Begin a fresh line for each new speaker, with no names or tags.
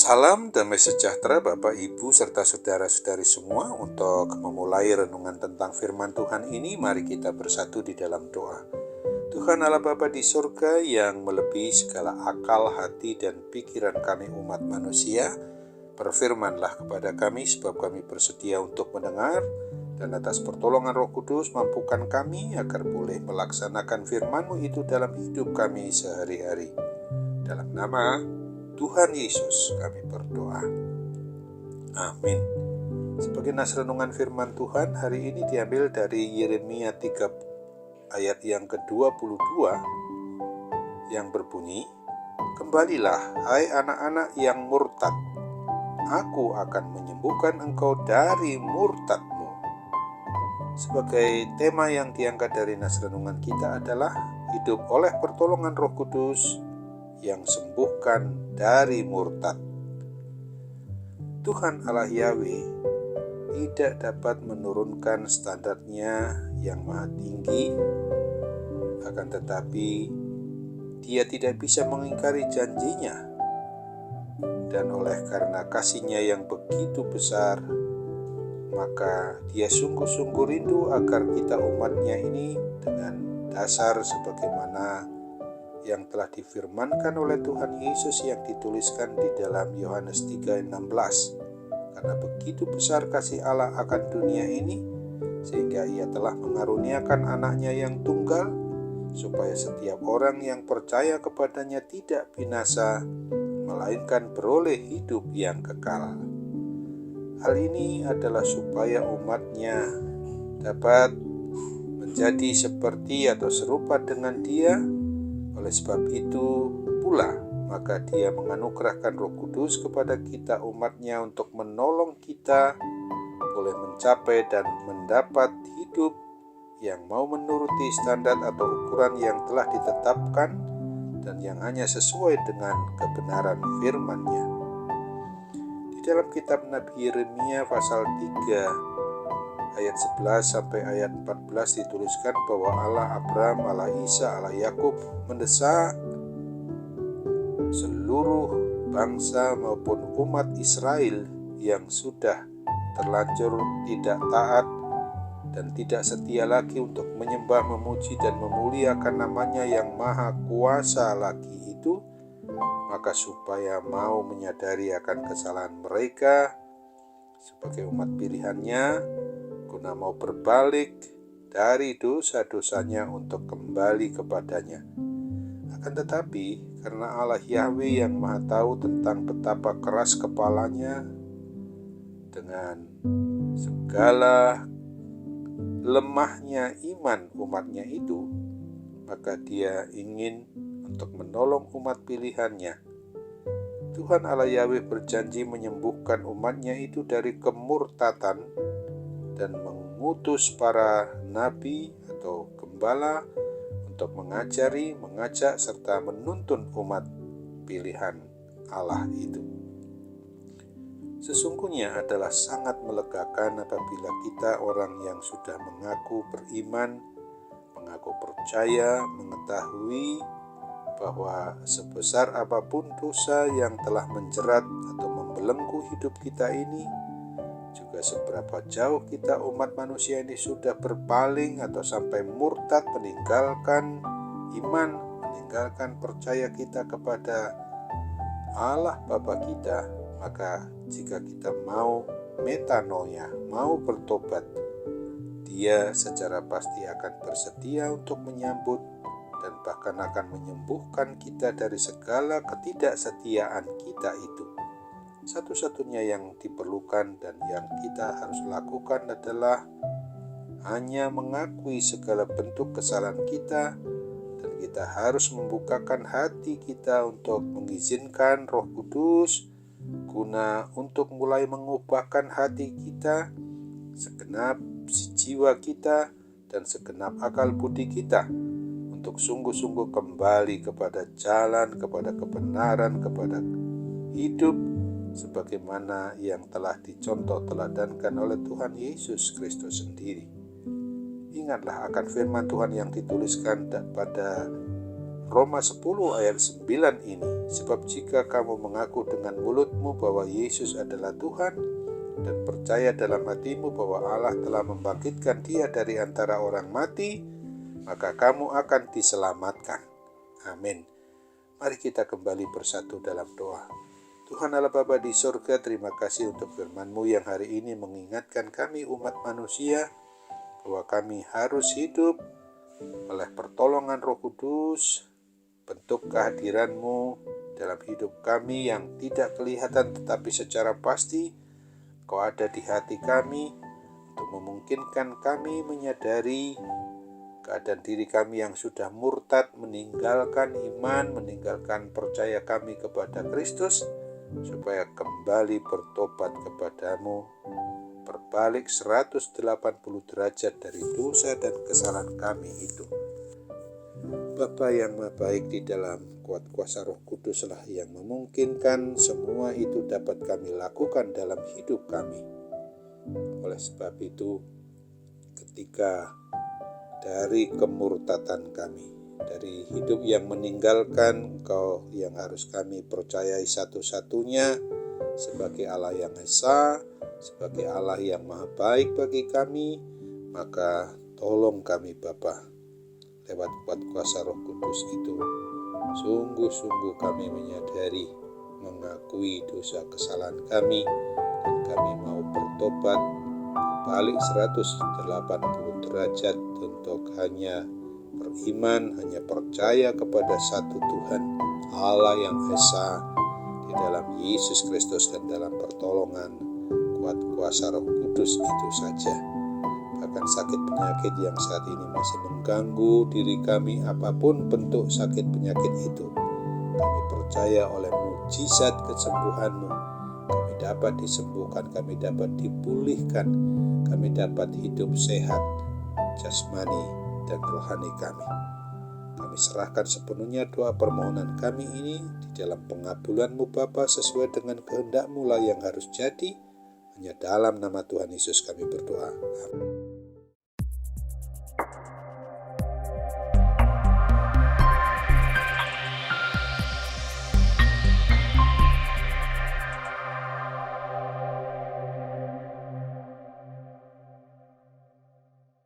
Salam damai sejahtera Bapak, Ibu, serta saudara-saudari semua. Untuk memulai renungan tentang firman Tuhan ini, mari kita bersatu di dalam doa. Tuhan Allah Bapa di surga yang melebihi segala akal, hati, dan pikiran kami umat manusia, berfirmanlah kepada kami sebab kami bersedia untuk mendengar, dan atas pertolongan Roh Kudus mampukan kami agar boleh melaksanakan firman-Mu itu dalam hidup kami sehari-hari. Dalam nama Tuhan Yesus kami berdoa. Amin. Sebagai nas renungan firman Tuhan hari ini diambil dari Yeremia 3 ayat yang ke-22 yang berbunyi, "Kembalilah hai anak-anak yang murtad, aku akan menyembuhkan engkau dari murtadmu." Sebagai tema yang diangkat dari nas renungan kita adalah hidup oleh pertolongan Roh Kudus yang sembuhkan dari murtad. Tuhan Allah Yahweh tidak dapat menurunkan standarnya yang maha tinggi, akan tetapi Dia tidak bisa mengingkari janjinya, dan oleh karena kasih-Nya yang begitu besar, maka Dia sungguh-sungguh rindu agar kita umat-Nya ini dengan dasar sebagaimana yang telah difirmankan oleh Tuhan Yesus yang dituliskan di dalam Yohanes 3:16. Karena begitu besar kasih Allah akan dunia ini, sehingga Ia telah mengaruniakan anaknya yang tunggal, supaya setiap orang yang percaya kepadanya tidak binasa, melainkan beroleh hidup yang kekal. Hal ini adalah supaya umat-Nya dapat menjadi seperti atau serupa dengan Dia. Oleh sebab itu pula, maka Dia menganugerahkan Roh Kudus kepada kita umat-Nya untuk menolong kita boleh mencapai dan mendapat hidup yang mau menuruti standar atau ukuran yang telah ditetapkan dan yang hanya sesuai dengan kebenaran firman-Nya. Di dalam kitab Nabi Yeremia pasal 3 ayat 11 sampai ayat 14 dituliskan bahwa Allah Abraham, Allah Isa, Allah Yakub mendesak seluruh bangsa maupun umat Israel yang sudah terlanjur tidak taat dan tidak setia lagi untuk menyembah, memuji, dan memuliakan namanya yang maha kuasa lagi itu, maka supaya mau menyadari akan kesalahan mereka sebagai umat pilihannya, guna mau berbalik dari dosa-dosanya untuk kembali kepadanya. Akan tetapi, karena Allah Yahweh yang maha tahu tentang betapa keras kepalanya dengan segala lemahnya iman umatnya itu, maka Dia ingin untuk menolong umat pilihannya. Tuhan Allah Yahweh berjanji menyembuhkan umatnya itu dari kemurtatan dan mengutus para nabi atau gembala untuk mengajari, mengajak, serta menuntun umat pilihan Allah itu. Sesungguhnya adalah sangat melegakan apabila kita orang yang sudah mengaku beriman, mengaku percaya, mengetahui bahwa sebesar apapun dosa yang telah menjerat atau membelenggu hidup kita ini, juga seberapa jauh kita umat manusia ini sudah berpaling atau sampai murtad, meninggalkan iman, meninggalkan percaya kita kepada Allah Bapa kita, maka jika kita mau metanoia, mau bertobat, Dia secara pasti akan bersedia untuk menyambut dan bahkan akan menyembuhkan kita dari segala ketidaksetiaan kita itu. Satu-satunya yang diperlukan dan yang kita harus lakukan adalah hanya mengakui segala bentuk kesalahan kita, dan kita harus membukakan hati kita untuk mengizinkan Roh Kudus guna untuk mulai mengubahkan hati kita, segenap jiwa kita, dan segenap akal budi kita untuk sungguh-sungguh kembali kepada jalan, kepada kebenaran, kepada hidup sebagaimana yang telah dicontoh teladankan oleh Tuhan Yesus Kristus sendiri. Ingatlah akan firman Tuhan yang dituliskan pada Roma 10 ayat 9 ini, sebab jika kamu mengaku dengan mulutmu bahwa Yesus adalah Tuhan dan percaya dalam hatimu bahwa Allah telah membangkitkan Dia dari antara orang mati, maka kamu akan diselamatkan. Amin. Mari kita kembali bersatu dalam doa. Tuhan Allah Bapa di surga, terima kasih untuk firman-Mu yang hari ini mengingatkan kami umat manusia bahwa kami harus hidup oleh pertolongan Roh Kudus, bentuk kehadiran-Mu dalam hidup kami yang tidak kelihatan tetapi secara pasti Kau ada di hati kami untuk memungkinkan kami menyadari keadaan diri kami yang sudah murtad, meninggalkan iman, meninggalkan percaya kami kepada Kristus, supaya kembali bertobat kepadamu, berbalik 180 derajat dari dosa dan kesalahan kami itu. Bapa yang Maha Baik, di dalam kuat kuasa Roh Kuduslah yang memungkinkan semua itu dapat kami lakukan dalam hidup kami. Oleh sebab itu, ketika dari kemurtatan kami, dari hidup yang meninggalkan Engkau yang harus kami percayai satu-satunya sebagai Allah yang Esa, sebagai Allah yang Maha Baik bagi kami, maka tolong kami Bapa, lewat kuat kuasa Roh Kudus itu, sungguh-sungguh kami menyadari, mengakui dosa kesalahan kami, dan kami mau bertobat, balik 180 derajat untuk hanya beriman, hanya percaya kepada satu Tuhan, Allah yang Esa, di dalam Yesus Kristus dan dalam pertolongan kuat kuasa Roh Kudus itu saja. Bahkan sakit penyakit yang saat ini masih mengganggu diri kami, apapun bentuk sakit penyakit itu, kami percaya oleh mujizat kesembuhan-Mu, kami dapat disembuhkan, kami dapat dipulihkan, kami dapat hidup sehat, jasmani dan rohani kami. Kami serahkan sepenuhnya doa permohonan kami ini di dalam pengabulan-Mu Bapa, sesuai dengan kehendak-Mu lah yang harus jadi. Hanya dalam nama Tuhan Yesus kami berdoa. Amin.